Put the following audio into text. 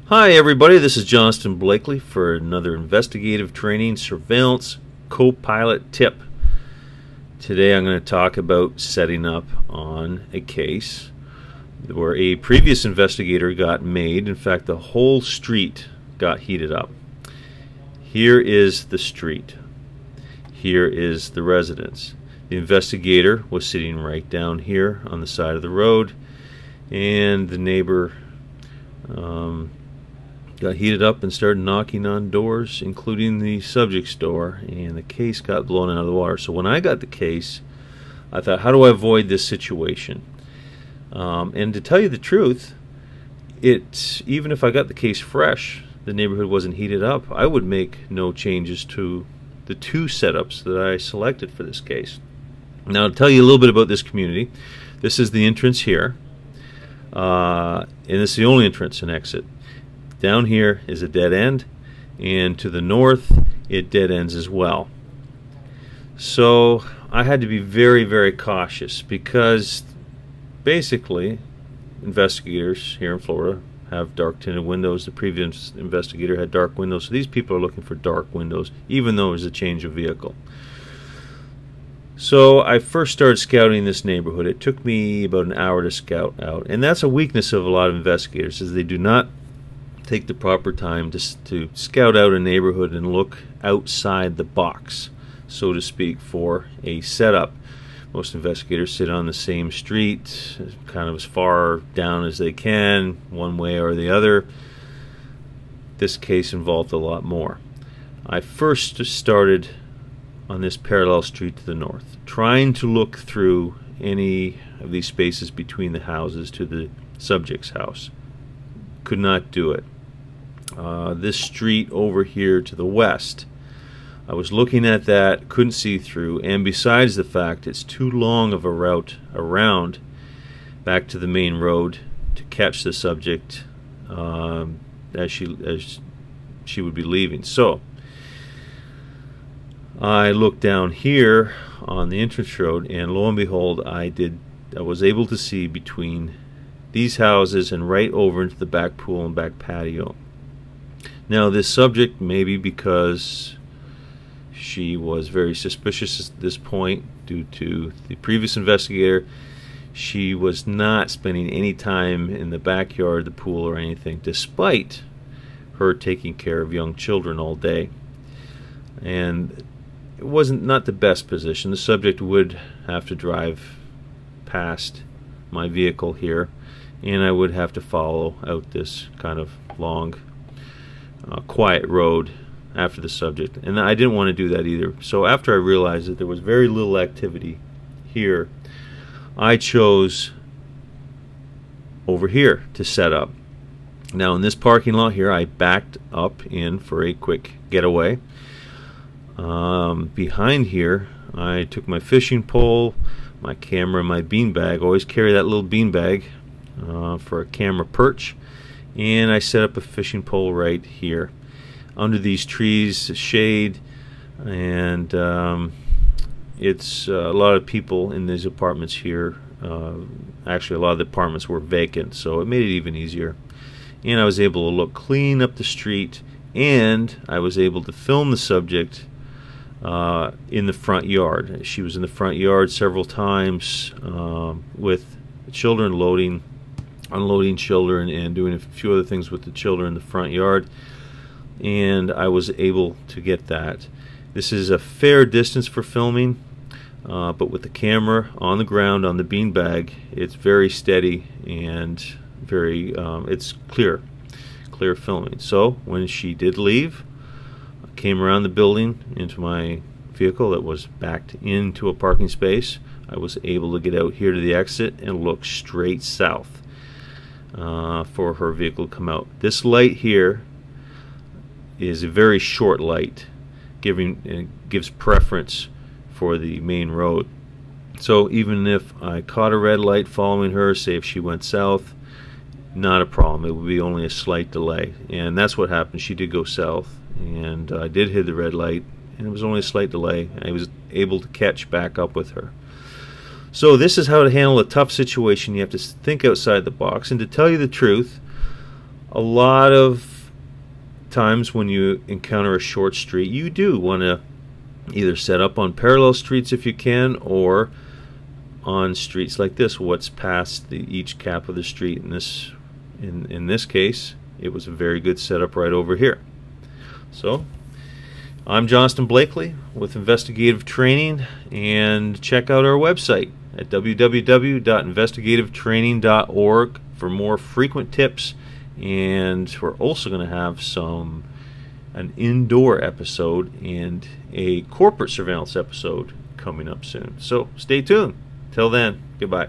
Hi everybody, this is Johnston Blakely for another investigative training surveillance CoPilot tip. Today I'm going to talk about setting up on a case where a previous investigator got made. In fact, the whole street got heated up. Here is the street. Here is the residence. The investigator was sitting right down here on the side of the road, and the neighbor got heated up and started knocking on doors, including the subject's door, and the case got blown out of the water. So when I got the case, I thought, how do I avoid this situation? And to tell you the truth, even if I got the case fresh, the neighborhood wasn't heated up, I would make no changes to the two setups that I selected for this case. Now, to tell you a little bit about this community, this is the entrance here, and this is the only entrance and exit. Down here is a dead end, and to the north it dead ends as well. So I had to be very, very cautious, because basically investigators here in Florida have dark tinted windows. The previous investigator had dark windows, so these people are looking for dark windows even though there's a change of vehicle. So I first started scouting this neighborhood. It took me about an hour to scout out, and that's a weakness of a lot of investigators, is they do not take the proper time to scout out a neighborhood and look outside the box, so to speak, for a setup. Most investigators sit on the same street, kind of as far down as they can, one way or the other. This case involved a lot more. I first started on this parallel street to the north, trying to look through any of these spaces between the houses to the subject's house. Could not do it. This street over here to the west, I was looking at that, couldn't see through, and besides the fact it's too long of a route around back to the main road to catch the subject as she would be leaving. So I looked down here on the entrance road, and lo and behold, I was able to see between these houses and right over into the back pool and back patio. Now, this subject, maybe because she was very suspicious at this point due to the previous investigator, she was not spending any time in the backyard, the pool, or anything, despite her taking care of young children all day. And it wasn't not the best position. The subject would have to drive past my vehicle here, and I would have to follow out this kind of long quiet road after the subject, and I didn't want to do that either. So after I realized that there was very little activity here, I chose over here to set up. Now, in this parking lot here, I backed up in for a quick getaway. Behind here, I took my fishing pole, my camera, my beanbag. Always carry that little beanbag for a camera perch. And I set up a fishing pole right here under these trees, shade, and it's a lot of people in these apartments here. Actually, a lot of the apartments were vacant, so it made it even easier. And I was able to look clean up the street, and I was able to film the subject in the front yard. She was in the front yard several times with children unloading children and doing a few other things with the children in the front yard, and I was able to get that. This is a fair distance for filming, but with the camera on the ground on the beanbag, it's very steady and very it's clear filming. So when she did leave, I came around the building into my vehicle that was backed into a parking space. I was able to get out here to the exit and look straight south for her vehicle to come out. This light here is a very short light, gives preference for the main road. So even if I caught a red light following her, say if she went south, not a problem. It would be only a slight delay, and that's what happened. She did go south, and I did hit the red light, and it was only a slight delay. I was able to catch back up with her. So this is how to handle a tough situation. You have to think outside the box, and to tell you the truth, a lot of times when you encounter a short street, you do want to either set up on parallel streets if you can, or on streets like this, what's past each cap of the street. In this case, it was a very good setup right over here. So I'm Johnston Blakely with Investigative Training, and check out our website at www.investigativetraining.org for more frequent tips. And we're also going to have an indoor episode and a corporate surveillance episode coming up soon. So stay tuned. Till then, goodbye.